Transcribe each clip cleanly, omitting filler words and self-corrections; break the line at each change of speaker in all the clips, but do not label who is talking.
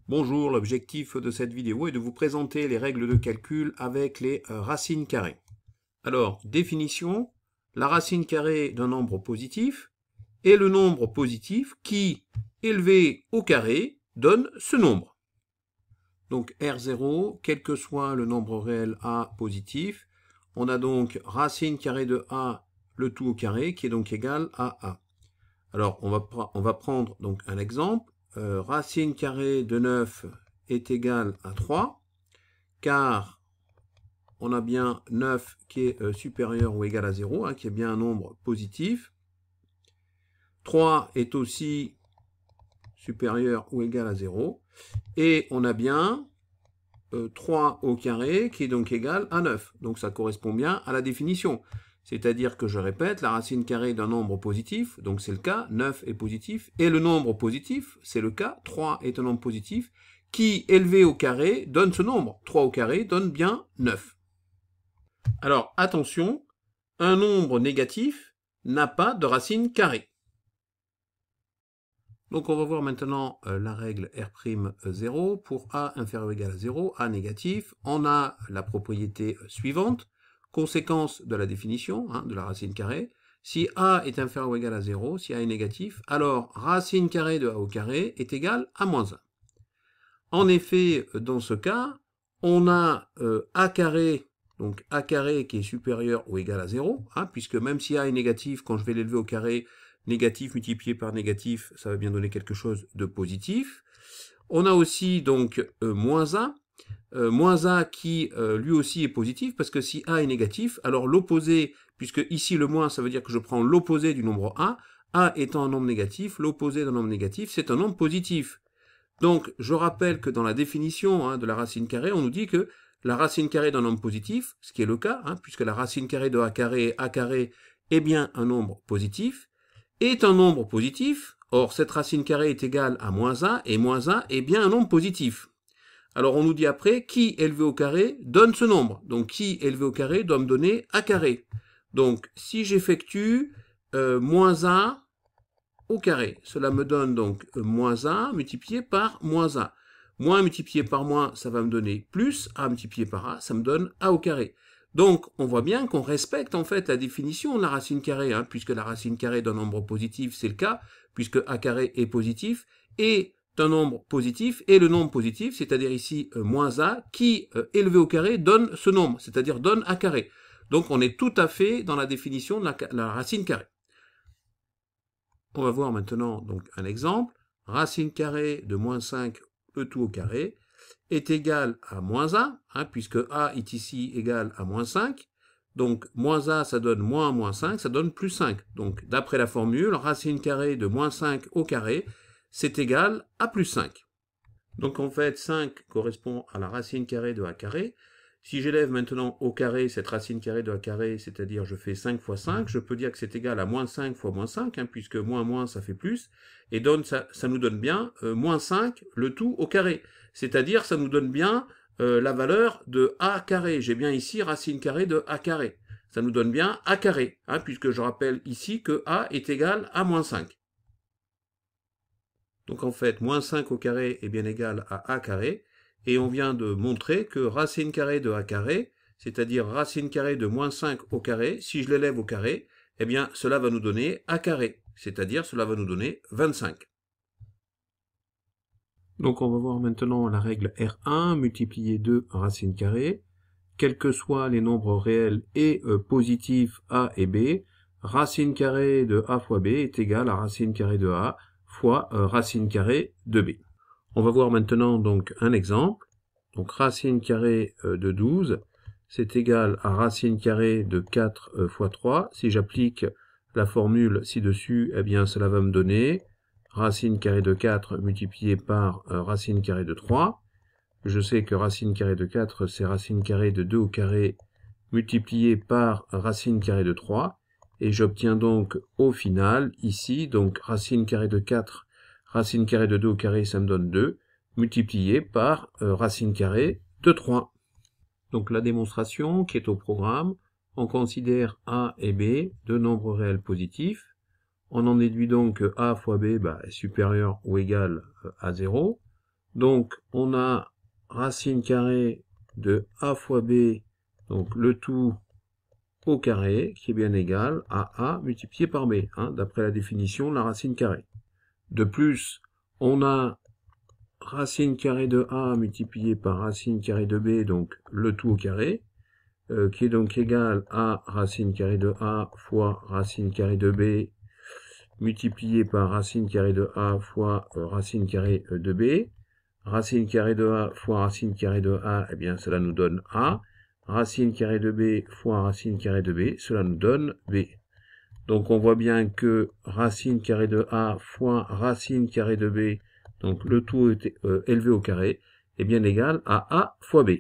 Bonjour, l'objectif de cette vidéo est de vous présenter les règles de calcul avec les racines carrées. Alors, définition, la racine carrée d'un nombre positif est le nombre positif qui, élevé au carré, donne ce nombre. Donc R0, quel que soit le nombre réel A positif, on a donc racine carrée de A, le tout au carré, qui est donc égal à A. Alors, on va prendre donc un exemple. Racine carrée de 9 est égale à 3, car on a bien 9 qui est supérieur ou égal à 0, qui est bien un nombre positif. 3 est aussi supérieur ou égal à 0. Et on a bien 3 au carré qui est donc égal à 9. Donc ça correspond bien à la définition. C'est-à-dire que je répète, la racine carrée d'un nombre positif, donc c'est le cas, 9 est positif, et le nombre positif, c'est le cas, 3 est un nombre positif, qui, élevé au carré, donne ce nombre. 3 au carré donne bien 9. Alors, attention, un nombre négatif n'a pas de racine carrée. Donc on va voir maintenant la règle R'0 pour A inférieur ou égal à 0, A négatif. On a la propriété suivante. Conséquence de la définition de la racine carrée, si A est inférieur ou égal à 0, si A est négatif, alors racine carrée de A au carré est égale à moins 1. En effet, dans ce cas, on a A carré, donc A carré qui est supérieur ou égal à 0, puisque même si A est négatif, quand je vais l'élever au carré, négatif multiplié par négatif, ça va bien donner quelque chose de positif. On a aussi donc moins A, moins A qui lui aussi est positif, parce que si A est négatif, alors l'opposé, puisque ici le moins, ça veut dire que je prends l'opposé du nombre A étant un nombre négatif, l'opposé d'un nombre négatif, c'est un nombre positif. Donc, je rappelle que dans la définition de la racine carrée, on nous dit que la racine carrée d'un nombre positif, ce qui est le cas, puisque la racine carrée de A carré est bien un nombre positif, est un nombre positif. Or, cette racine carrée est égale à moins A, et moins A est bien un nombre positif. Alors on nous dit après, qui élevé au carré donne ce nombre. Donc qui élevé au carré doit me donner A carré. Donc si j'effectue moins A au carré, cela me donne donc moins A multiplié par moins A. Moins multiplié par moins, ça va me donner plus. A multiplié par A, ça me donne A au carré. Donc on voit bien qu'on respecte en fait la définition de la racine carrée, puisque la racine carrée d'un nombre positif, c'est le cas, puisque A carré est positif, et d'un nombre positif, et le nombre positif, c'est-à-dire ici moins A, qui, élevé au carré, donne ce nombre, c'est-à-dire donne A carré. Donc on est tout à fait dans la définition de la racine carrée. On va voir maintenant donc un exemple. Racine carrée de moins 5, le tout au carré, est égal à moins A, puisque A est ici égal à moins 5. Donc moins A, ça donne moins 5, ça donne plus 5. Donc d'après la formule, racine carrée de moins 5 au carré, c'est égal à plus 5. Donc en fait, 5 correspond à la racine carrée de A carré. Si j'élève maintenant au carré cette racine carrée de A carré, c'est-à-dire je fais 5 fois 5, je peux dire que c'est égal à moins 5 fois moins 5, puisque moins ça fait plus, et donc ça nous donne bien moins 5 le tout au carré. C'est-à-dire ça nous donne bien la valeur de A carré. J'ai bien ici racine carrée de A carré. Ça nous donne bien A carré, puisque je rappelle ici que A est égal à moins 5. Donc en fait, moins 5 au carré est bien égal à A carré, et on vient de montrer que racine carrée de A carré, c'est-à-dire racine carrée de moins 5 au carré, si je l'élève au carré, eh bien cela va nous donner A carré, c'est-à-dire cela va nous donner 25. Donc on va voir maintenant la règle R1, multiplier 2 racine carrée, quels que soient les nombres réels et positifs A et B, racine carrée de A fois B est égale à racine carrée de A fois racine carrée de B. On va voir maintenant donc un exemple. Donc racine carrée de 12, c'est égal à racine carrée de 4 fois 3. Si j'applique la formule ci-dessus, eh bien cela va me donner racine carrée de 4 multiplié par racine carrée de 3. Je sais que racine carrée de 4, c'est racine carrée de 2 au carré multiplié par racine carrée de 3. Et j'obtiens donc au final, ici, donc racine carrée de 4, racine carrée de 2 au carré, ça me donne 2, multiplié par racine carrée de 3. Donc la démonstration qui est au programme, on considère A et B deux nombres réels positifs. On en déduit donc que A fois B est supérieur ou égal à 0. Donc on a racine carrée de A fois B, donc le tout au carré, qui est bien égal à A multiplié par B, d'après la définition de la racine carrée. De plus, on a racine carrée de A multiplié par racine carrée de B, donc le tout au carré, qui est donc égal à racine carrée de A fois racine carrée de B, multiplié par racine carrée de A fois racine carrée de B. Racine carrée de A fois racine carrée de A, eh bien cela nous donne A. Racine carrée de B fois racine carrée de B, cela nous donne B. Donc on voit bien que racine carrée de A fois racine carrée de B, donc le tout élevé au carré, est bien égal à A fois B.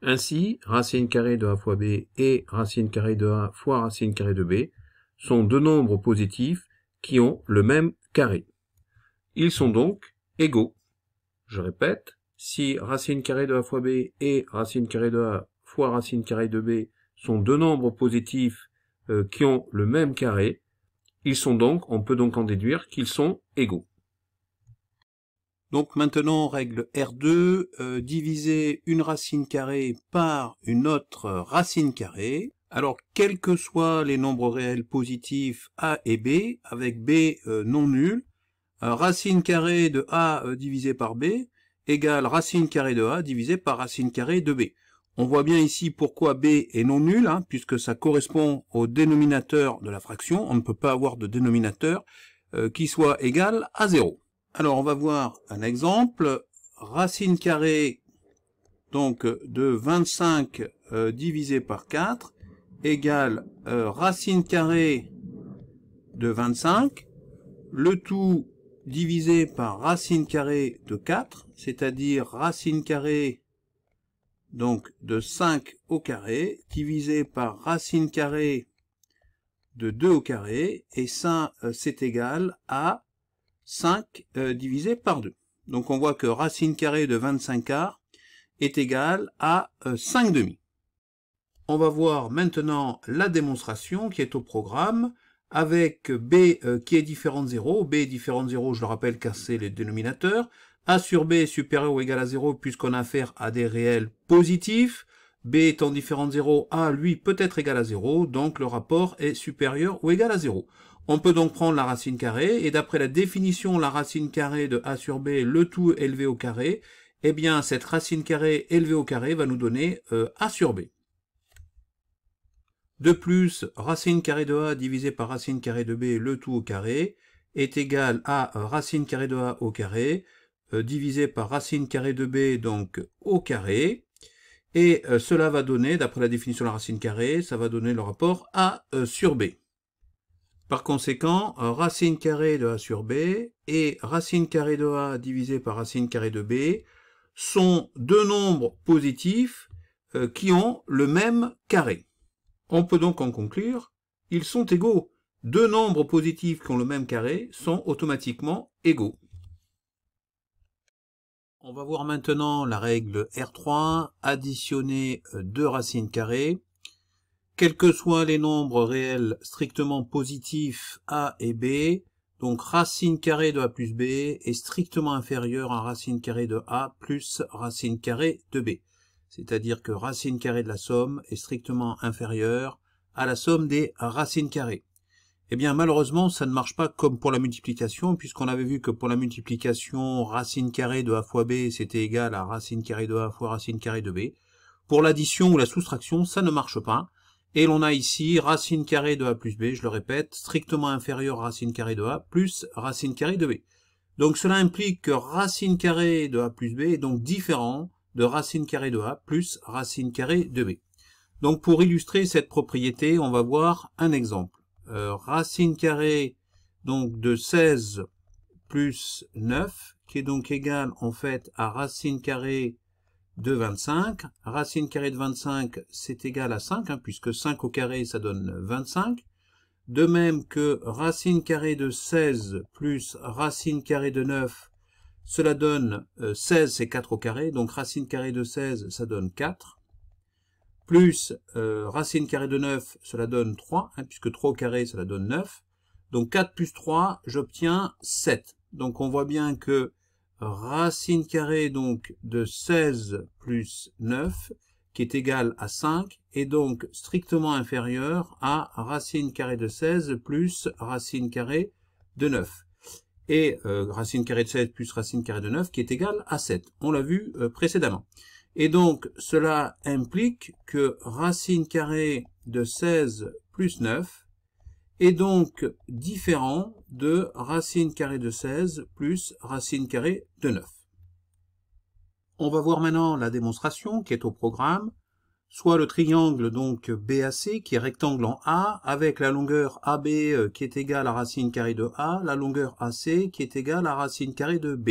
Ainsi, racine carrée de A fois B et racine carrée de A fois racine carrée de B sont deux nombres positifs qui ont le même carré. Ils sont donc égaux. Je répète, si racine carrée de A fois B et racine carrée de A fois racine carrée de B sont deux nombres positifs qui ont le même carré, on peut donc en déduire qu'ils sont égaux. Donc maintenant, règle R2, diviser une racine carrée par une autre racine carrée. Alors, quels que soient les nombres réels positifs A et B, avec B non nul, racine carrée de A divisé par B égale racine carrée de A divisé par racine carrée de B. On voit bien ici pourquoi B est non nul, puisque ça correspond au dénominateur de la fraction. On ne peut pas avoir de dénominateur qui soit égal à 0. Alors, on va voir un exemple. Racine carrée donc de 25 divisé par 4 égale racine carrée de 25, le tout divisé par racine carrée de 4, c'est-à-dire racine carrée donc de 5 au carré, divisé par racine carrée de 2 au carré, et ça c'est égal à 5 divisé par 2. Donc on voit que racine carrée de 25 quarts est égal à 5 demi. On va voir maintenant la démonstration qui est au programme avec B qui est différent de 0. B est différent de 0, je le rappelle car c'est le dénominateur. A sur B est supérieur ou égal à 0 puisqu'on a affaire à des réels positifs. B étant différent de 0, A lui peut être égal à 0, donc le rapport est supérieur ou égal à 0. On peut donc prendre la racine carrée, et d'après la définition, la racine carrée de A sur B, le tout élevé au carré, eh bien cette racine carrée élevée au carré va nous donner A sur B. De plus, racine carrée de A divisé par racine carrée de B, le tout au carré, est égal à racine carrée de A au carré, divisé par racine carrée de B, donc au carré. Et cela va donner, d'après la définition de la racine carrée, ça va donner le rapport A sur B. Par conséquent, racine carrée de A sur B et racine carrée de A divisé par racine carrée de B sont deux nombres positifs qui ont le même carré. On peut donc en conclure, ils sont égaux. Deux nombres positifs qui ont le même carré sont automatiquement égaux. On va voir maintenant la règle R3, additionner deux racines carrées. Quels que soient les nombres réels strictement positifs A et B, donc racine carrée de A plus B est strictement inférieure à racine carrée de A plus racine carrée de B. C'est-à-dire que racine carrée de la somme est strictement inférieure à la somme des racines carrées. Eh bien, malheureusement, ça ne marche pas comme pour la multiplication, puisqu'on avait vu que pour la multiplication, racine carrée de A fois B, c'était égal à racine carrée de A fois racine carrée de B. Pour l'addition ou la soustraction, ça ne marche pas. Et l'on a ici racine carrée de A plus B, je le répète, strictement inférieur à racine carrée de A plus racine carrée de B. Donc cela implique que racine carrée de A plus B est donc différent de racine carrée de A plus racine carrée de B. Donc pour illustrer cette propriété, on va voir un exemple. Racine carrée donc de 16 plus 9, qui est donc égal en fait à racine carrée de 25. Racine carrée de 25, c'est égal à 5, puisque 5 au carré, ça donne 25. de même que racine carrée de 16 plus racine carrée de 9, cela donne 16, c'est 4 au carré, donc racine carrée de 16, ça donne 4, plus racine carrée de 9, cela donne 3, hein, puisque 3 au carré, cela donne 9. Donc 4 plus 3, j'obtiens 7. Donc on voit bien que racine carrée donc de 16 plus 9, qui est égal à 5, est donc strictement inférieur à racine carrée de 16 plus racine carrée de 9. Et racine carrée de 16 plus racine carrée de 9 qui est égal à 7. On l'a vu précédemment. Et donc cela implique que racine carrée de 16 plus 9 est donc différent de racine carrée de 16 plus racine carrée de 9. On va voir maintenant la démonstration qui est au programme, soit le triangle donc BAC qui est rectangle en A, avec la longueur AB qui est égale à racine carrée de A, la longueur AC qui est égale à racine carrée de B.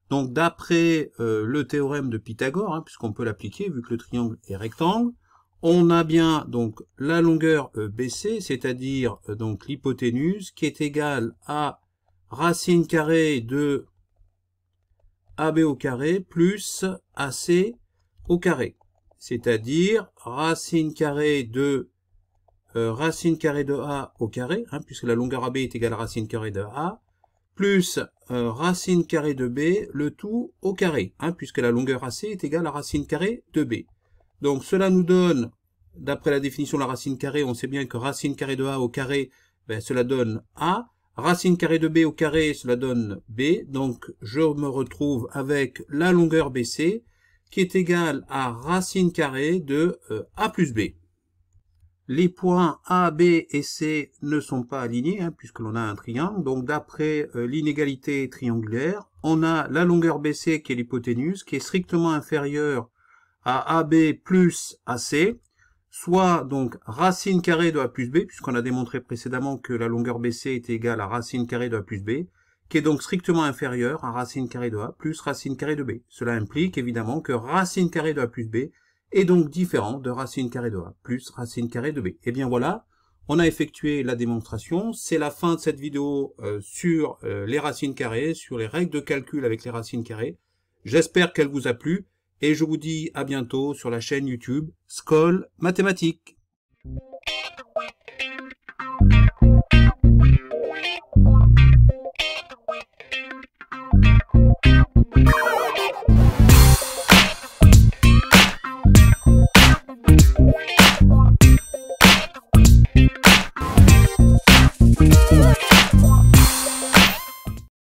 Donc d'après le théorème de Pythagore, hein, puisqu'on peut l'appliquer vu que le triangle est rectangle, on a bien donc la longueur BC, c'est-à-dire donc l'hypoténuse, qui est égale à racine carrée de AB au carré plus AC au carré. C'est-à-dire racine carrée de A au carré, hein, puisque la longueur AB est égale à racine carrée de A, plus racine carrée de B, le tout au carré, hein, puisque la longueur AC est égale à racine carrée de B. Donc cela nous donne, d'après la définition de la racine carrée, on sait bien que racine carrée de A au carré, ben, cela donne A. Racine carrée de B au carré, cela donne B. Donc je me retrouve avec la longueur BC, qui est égale à racine carrée de A plus B. Les points A, B et C ne sont pas alignés, hein, puisque l'on a un triangle. Donc d'après l'inégalité triangulaire, on a la longueur BC qui est l'hypoténuse, qui est strictement inférieure à AB plus AC, soit donc racine carrée de A plus B, puisqu'on a démontré précédemment que la longueur BC est égale à racine carrée de A plus B, qui est donc strictement inférieure à racine carrée de A plus racine carrée de B. Cela implique évidemment que racine carrée de A plus B est donc différent de racine carrée de A plus racine carrée de B. Et bien voilà, on a effectué la démonstration. C'est la fin de cette vidéo sur les racines carrées, sur les règles de calcul avec les racines carrées. J'espère qu'elle vous a plu et je vous dis à bientôt sur la chaîne YouTube Skol Mathématiques.